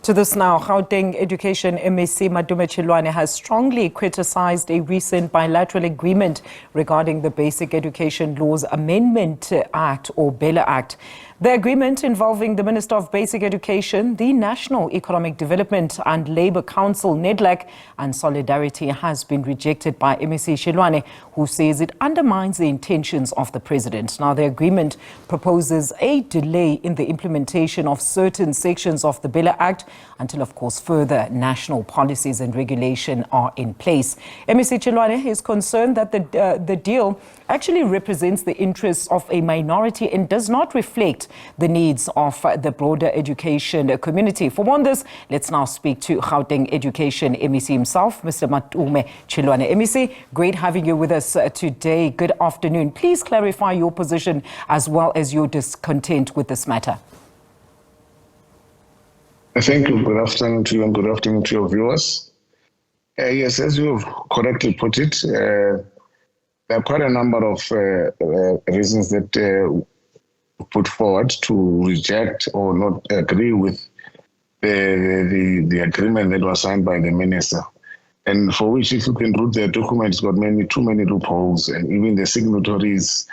To this now, Gauteng Education MEC Matome Chiloane has strongly criticized a recent bilateral agreement regarding the Basic Education Laws Amendment Act or BELA Act. The agreement involving the Minister of Basic Education, the National Economic Development and Labour Council NEDLAC and Solidarity has been rejected by MEC Chiloane, who says it undermines the intentions of the President. Now, the agreement proposes a delay in the implementation of certain sections of the BELA Act until, of course, further national policies and regulation are in place. MEC Chiloane is concerned that the deal actually represents the interests of a minority and does not reflect the needs of the broader education community. For more on this, let's now speak to Gauteng Education MEC himself, Mr. Matome Chiloane. MEC, great having you with us today. Good afternoon. Please clarify your position as well as your discontent with this matter. Thank you. Good afternoon to you and good afternoon to your viewers. Yes, as you have correctly put it, there are quite a number of reasons that put forward to reject or not agree with the agreement that was signed by the minister, and for which, if you can read the document, it's got too many loopholes, and even the signatories,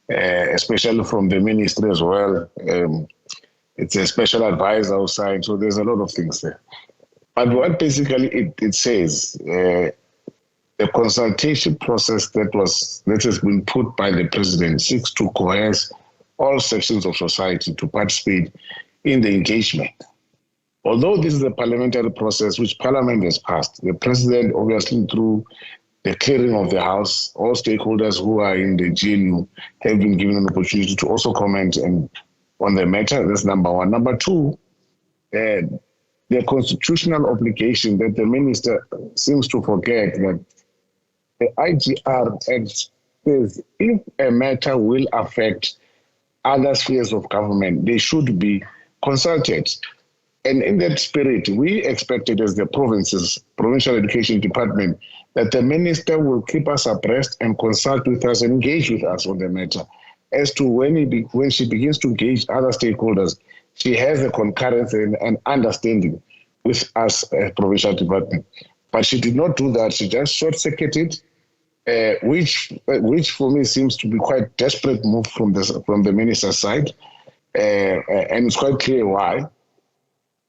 especially from the ministry as well. It's a special advisor outside, so there's a lot of things there. But what basically it says, the consultation process that has been put by the President seeks to coerce all sections of society to participate in the engagement. Although this is a parliamentary process which Parliament has passed, the President, obviously through the clearing of the House, all stakeholders who are in the GNU have been given an opportunity to also comment on the matter. That's number one. Number two, the constitutional obligation that the minister seems to forget, that the IGR Act says if a matter will affect other spheres of government, they should be consulted. And in that spirit, we expected as the provincial education department that the minister will keep us abreast and consult with us and engage with us on the matter. As to when she begins to engage other stakeholders, she has a concurrence and understanding with us as provincial department. But she did not do that. She just short-circuited, which for me seems to be quite desperate move from the minister's side, and it's quite clear why.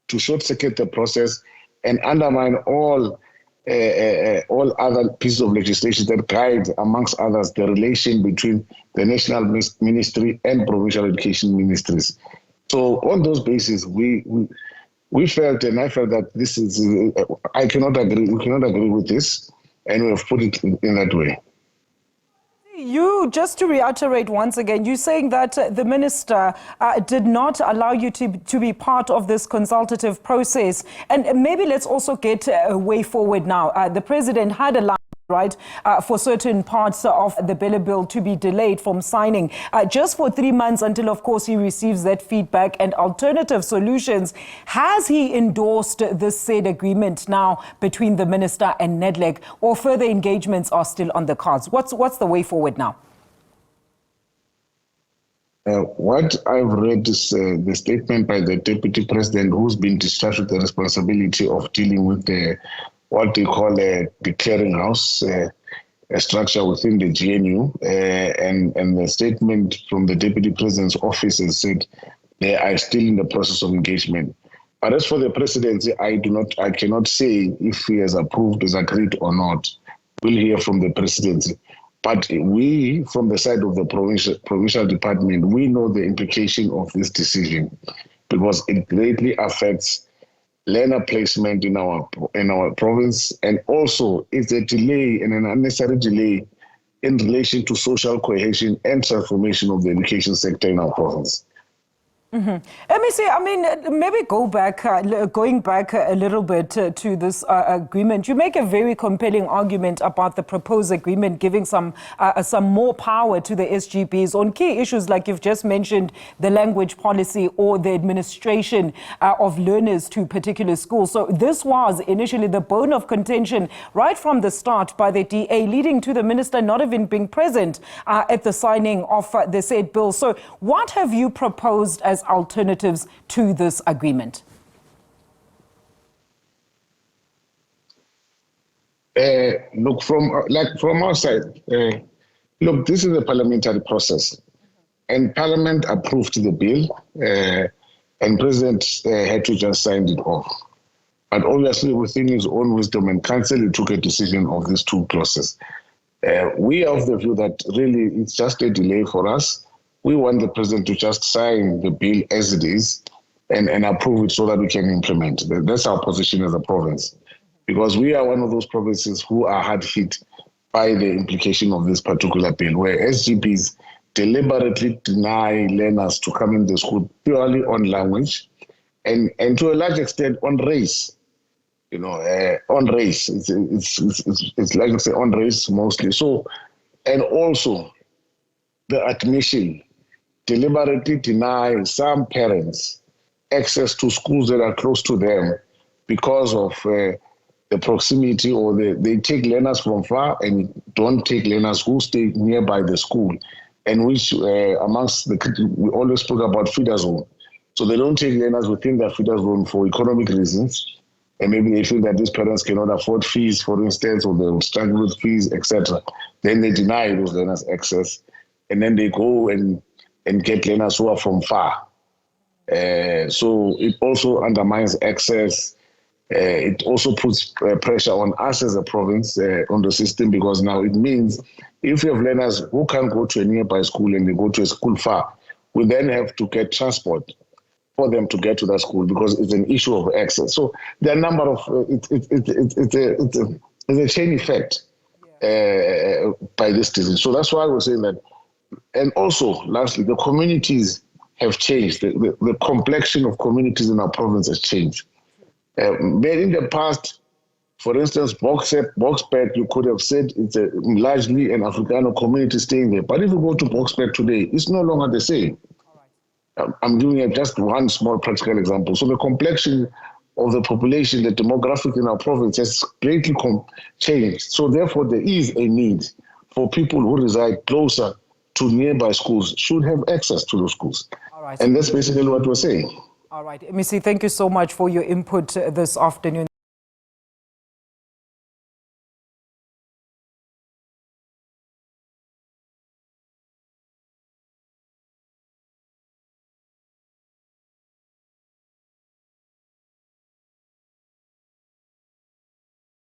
To short-circuit the process and undermine all other pieces of legislation that guide, amongst others, the relation between the national ministry and provincial education ministries. So on those bases, we felt, and I felt that this is, I cannot agree, we cannot agree with this, and we have put it in that way. You, just to reiterate once again, you're saying that the minister did not allow you to be part of this consultative process. And maybe let's also get a way forward now. The president had allowed, right, for certain parts of the BELA bill to be delayed from signing just for 3 months until, of course, he receives that feedback and alternative solutions. Has he endorsed this said agreement now between the minister and NEDLAC, or further engagements are still on the cards? What's the way forward now? What I've read is the statement by the deputy president, who's been discharged with the responsibility of dealing with what they call the clearinghouse, a structure within the GNU, and the statement from the Deputy President's office has said they are still in the process of engagement. But as for the presidency, I cannot say if he has approved, has agreed or not. We'll hear from the presidency. But we, from the side of the provincial department, we know the implication of this decision because it greatly affects learner placement in our province, and also it's a delay and an unnecessary delay in relation to social cohesion and transformation of the education sector in our province. MEC, I mean, maybe going back a little bit to this agreement, you make a very compelling argument about the proposed agreement giving some more power to the SGBs on key issues like you've just mentioned, the language policy or the administration of learners to particular schools. So this was initially the bone of contention right from the start by the DA, leading to the minister not even being present at the signing of the said bill. So what have you proposed as alternatives to this agreement? Look, from our side, look, this is a parliamentary process, and Parliament approved the bill, and President had to just sign it off. But obviously, within his own wisdom and counsel, he took a decision of these two clauses. We are of the view that really it's just a delay for us. We want the president to just sign the bill as it is and approve it so that we can implement. That's our position as a province, because we are one of those provinces who are hard hit by the implication of this particular bill, where SGBs deliberately deny learners to come in the school purely on language and to a large extent on race. On race. It's like I say, on race mostly. So, and also the admission deliberately deny some parents access to schools that are close to them because of the proximity, or they take learners from far and don't take learners who stay nearby the school, and which amongst we always spoke about feeder zone. So they don't take learners within their feeder zone for economic reasons, and maybe they feel that these parents cannot afford fees, for instance, or they will struggle with fees, etc. Then they deny those learners access, and then they go and get learners who are from far. So it also undermines access. It also puts pressure on us as a province, on the system, because now it means if you have learners who can't go to a nearby school and they go to a school far, we then have to get transport for them to get to that school, because it's an issue of access. So there are a number of, it's a chain effect by this disease. So that's why I was saying that. And also, lastly, the communities have changed. The complexion of communities in our province has changed. But in the past, for instance, Boksburg, you could have said it's largely an Africano community staying there. But if you go to Boksburg today, it's no longer the same. I'm giving just one small practical example. So the complexion of the population, the demographic in our province has greatly changed. So therefore, there is a need for people who reside closer to nearby schools should have access to those schools. All right. And that's basically what we're saying. All right. MEC, thank you so much for your input this afternoon.